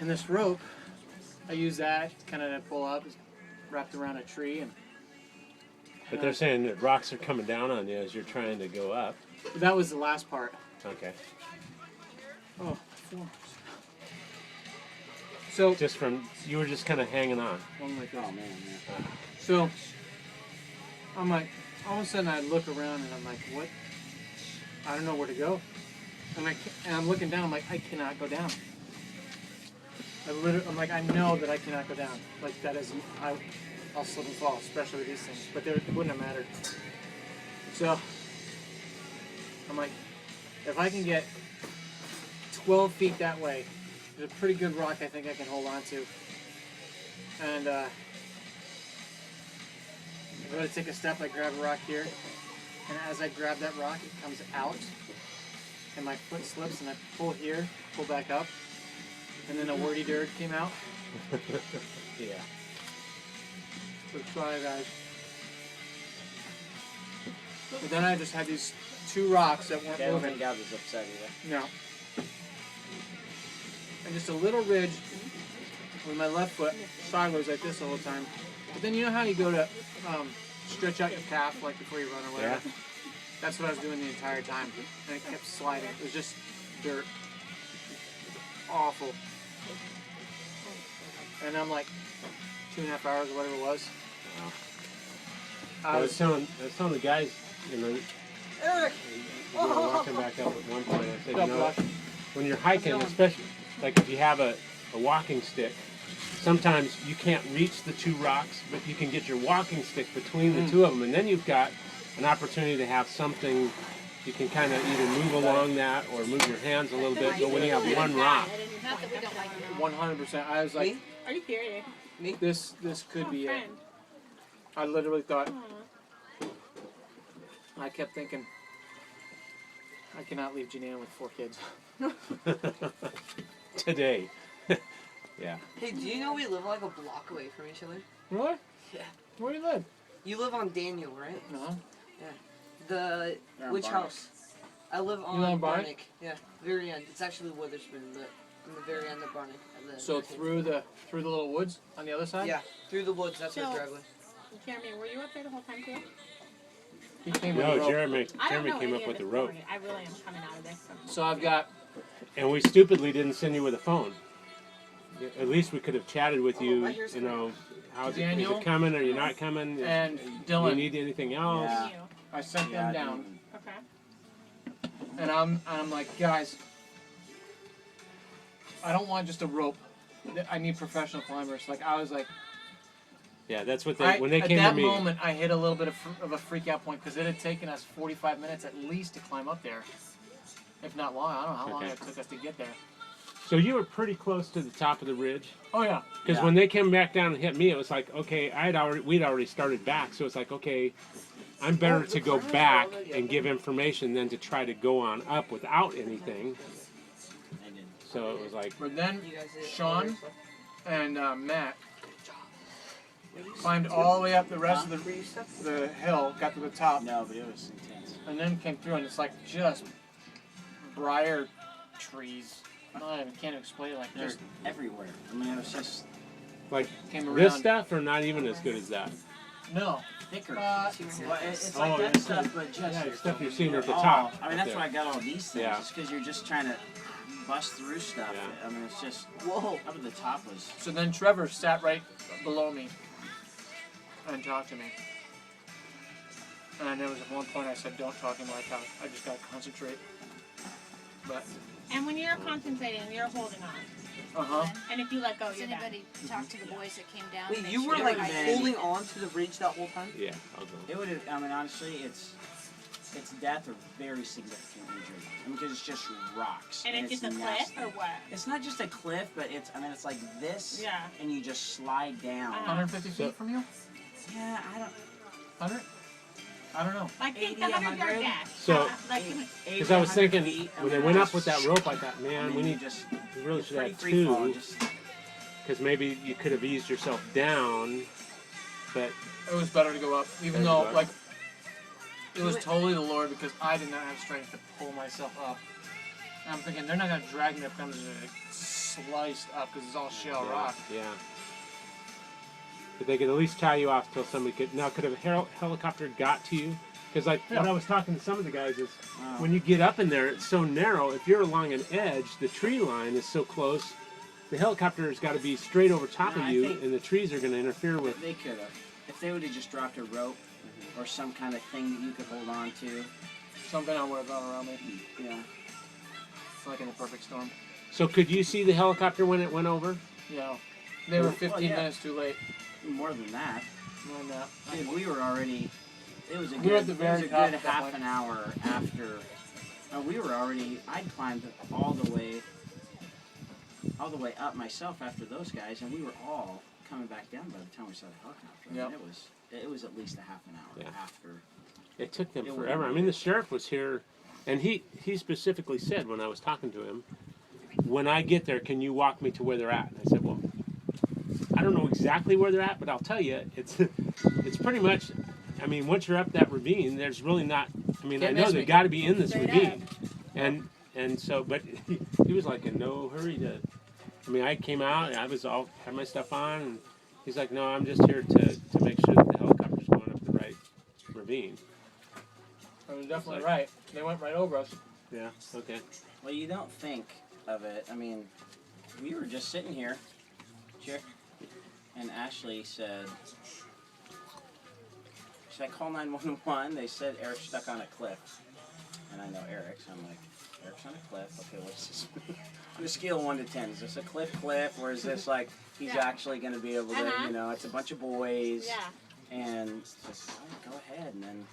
And this rope, I use that kind of pull up, it's wrapped around a tree. But they're saying that rocks are coming down on you as you're trying to go up. That was the last part. Okay. Oh, so just from you were just kind of hanging on. One like this. Oh man, yeah. So I'm like, all of a sudden I look around and I'm like, what? I don't know where to go. And I'm looking down. I'm like, I cannot go down. I'm like, I know that I cannot go down. Like that is, I'll slip and fall, especially with these things. But it wouldn't have mattered. So I'm like, if I can get 12 feet that way, there's a pretty good rock I think I can hold on to. And I'm going to take a step, I grab a rock here. And as I grab that rock, it comes out. And my foot slips and I pull here, pull back up. And then a wordy dirt came out. Yeah. So try guys. But then I just had these two rocks that weren't I don't moving. think I was upset either. No. And just a little ridge with my left foot sideways like this the whole time. But then you know how you go to stretch out your calf like before you run or whatever? Yeah. That's what I was doing the entire time. And it kept sliding. It was just dirt. Awful. And I'm like 2.5 hours or whatever it was. Wow. I was telling the guys, you know, Eric! we were walking back up at one point. I said, What's you up, know, Rock? when you're hiking, especially like if you have a walking stick, sometimes you can't reach the two rocks, but you can get your walking stick between the two of them, and then you've got an opportunity to have something you can kind of either move along that or move your hands a little bit. But when you have one rock, Not that we don't like it. 100%. I was like, Are you serious? this could be it. I literally thought, I kept thinking, I cannot leave Janine with 4 kids. today. Yeah. Hey, do you know we live like a block away from each other? Really? Yeah. Where do you live? You live on Daniel, right? No. The You're on which Barnick. house? I live live on on Barnick? Barnick. Yeah, very end. It's actually Witherspoon, but in the very end of Barnick. So through the little woods on the other side? Yeah, through the woods. That's our So- driveway. Jeremy, were you up there the whole time too? He came with a No, rope. Jeremy I don't know came any up of with the this rope, story. I really am coming out of this. So I've got, and we stupidly didn't send you with a phone. At least we could have chatted with you. I hear You know, how's it, is Daniel it coming? Are you not coming? and Do you Dylan. need anything else? Yeah. You. I sent Yeah, them down. Okay. And I'm like, guys, I don't want just a rope. I need professional climbers. Like I was like, Yeah, that's what they when they at came that to me. moment, I hit a little bit of a freak out point because it had taken us 45 minutes at least to climb up there, if not long. I don't know how long Okay. it took us to get there. So you were pretty close to the top of the ridge. Oh yeah. Because Yeah. when they came back down and hit me, it was like, okay, we'd already started back, so it's like, okay, I'm better to go back and give information than to try to go on up without anything. I did. So it was like, But then You guys did Sean and Matt climbed all the way up the rest of the hill, got to the top, No, but it was intense. and then came through, and it's like just briar trees. I can't explain it. Like They're just everywhere. I mean, it was just like came around. this stuff, or not even as good as that. No. thicker. Uh, Well, it's Oh, like yeah. that stuff, but just Yeah, stuff you're seeing at the Oh, top. I mean, that's why I got all these things. Yeah. Just because you're just trying to bust through stuff. Yeah. I mean, it's just Whoa. up at the top was. So then Trevor sat right below me and talked to me. And there was at one point I said, "Don't talk in my talk. I just got to concentrate." But And when you're concentrating, you're holding on. And if you let go, Does you're done. anybody talk to the boys that came down? Wait, Make you sure were they like right. holding on to the ridge that whole time? Yeah, I'll go. It would have. I mean, honestly, it's death or very significant injury. I mean, because it's just rocks. And it's just a cliff nasty. or what? It's not just a cliff, but it's. I mean, it's like this. Yeah. And you just slide down. 150 feet from you? Yeah, I don't. 100? I don't know. Like take 80, the 100-yard 100? dash. So- like, Because I was thinking, when they went up with that rope, I thought, man, we need just. we really should have free fall, two. just- Because maybe you could have eased yourself down, but It was better to go up, even Better to though, go up. like, it was totally the Lord because I did not have strength to pull myself up. And I'm thinking, they're not going to drag me up. I'm just going to sliced up because it's all shell Yeah, rock. yeah. But they could at least tie you off till somebody could. Now, could a helicopter got to you? Because like when I was talking to some of the guys, is when you get up in there, it's so narrow. If you're along an edge, the tree line is so close. The helicopter's got to be straight over top No, of I you, think and the trees are going to interfere with. They could have. If they would have just dropped a rope or some kind of thing that you could hold on to. Something I would have gone around me. Yeah. Like in a perfect storm. So could you see the helicopter when it went over? Yeah. They were 15 yeah. minutes too late. More than that. More than that. Dude, we were already. It was a We were at good, the it was very a top good at that half point. an hour after. We were already. I'd climbed all the way up myself after those guys, and we were all coming back down by the time we saw the helicopter. I mean, it was at least a half an hour after. It took them It forever. I mean, the sheriff was here, and he specifically said when I was talking to him, when I get there, can you walk me to where they're at? And I said, well, I don't know exactly where they're at, but I'll tell you, it's pretty much. I mean, once you're up that ravine, there's really not. I mean, Can't I know miss they've me. got to be in this Straight ravine, and so, but he was like in no hurry to. I mean, I came out, and I was all had my stuff on, and he's like, no, I'm just here to make sure that the helicopter's going up the right ravine. I was definitely right. They went right over us. Yeah. Okay. Well, you don't think of it. I mean, we were just sitting here, and Ashley said, should I call 911? They said Eric's stuck on a cliff. And I know Eric, so I'm like, Eric's on a cliff. Okay, what's this? On a scale of 1 to 10, is this a cliff, or is this like he's actually going to be able to, you know, it's a bunch of boys. Yeah. And just, oh, go ahead. And then,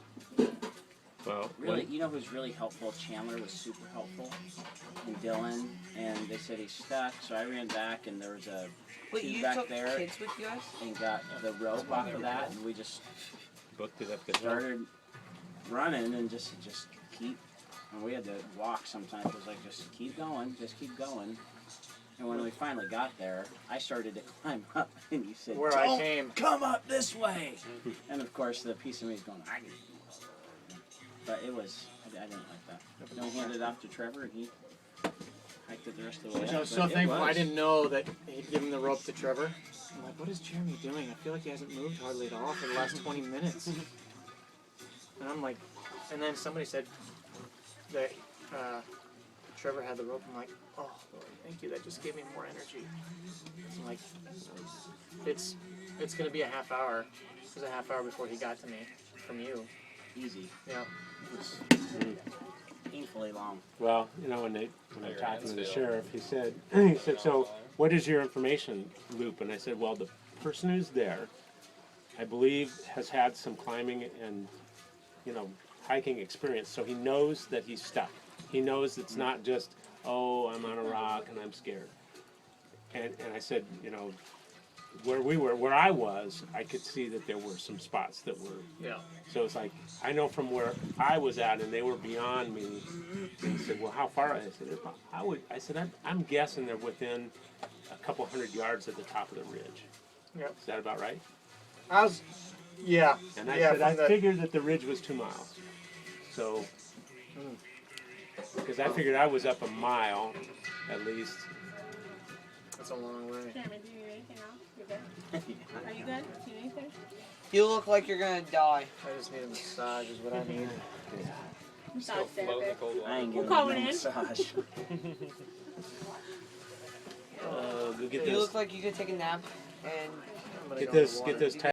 Well, really, you know who's really helpful? Chandler was super helpful. And Dylan. And they said he's stuck, so I ran back, and there was a Wait, tube you back took there. kids with you guys? And got the rope off of that, and we just booked it up the hill. started running and just keep. And we had to walk sometimes. It was like just keep going. And when we finally got there, I started to climb up, and you said, Where "Don't I came. come up this way." And of course, the piece of me is going, "I can." But it was, I didn't like that. Then we handed it off to Trevor, and he hiked it the rest of the way. Which up, I was so but it thankful. I was. didn't know that he'd given the rope to Trevor. I'm like, what is Jeremy doing? I feel like he hasn't moved hardly at all for the last 20 minutes. And I'm like, and then somebody said that Trevor had the rope. I'm like, oh, Lord, thank you. That just gave me more energy. I'm like, it's going to be a half hour. It was a half hour before he got to me from you. Easy. Yeah. Painfully long. Well, you know, when I'm Your talking to the hands sheriff, he said, so what is your information loop? And I said, well, the person who's there, I believe, has had some climbing and, you know, hiking experience, so he knows that he's stuck. He knows it's not just, oh, I'm on a rock and I'm scared. And I said, you know, where I was, I could see that there were some spots that were. Yeah. So it's like, I know from where I was at, and they were beyond me. And he said, well, how far? I said, I'm guessing they're within a couple 100 yards at the top of the ridge. Yep. Is that about right? Yeah. And I yeah, said, I from the- figured that the ridge was 2 miles. So, because I figured I was up a mile, at least. That's a long way. Jeremy, do you need anything else? You good? Are you good? Do you need anything? You look like you're gonna die. I just need a massage is what I need. Massage Float in the therapist. cold I water. ain't We'll giving call no it in. massage. We'll get You those, look like you could take a nap and I'm gonna get go in the those, water. get those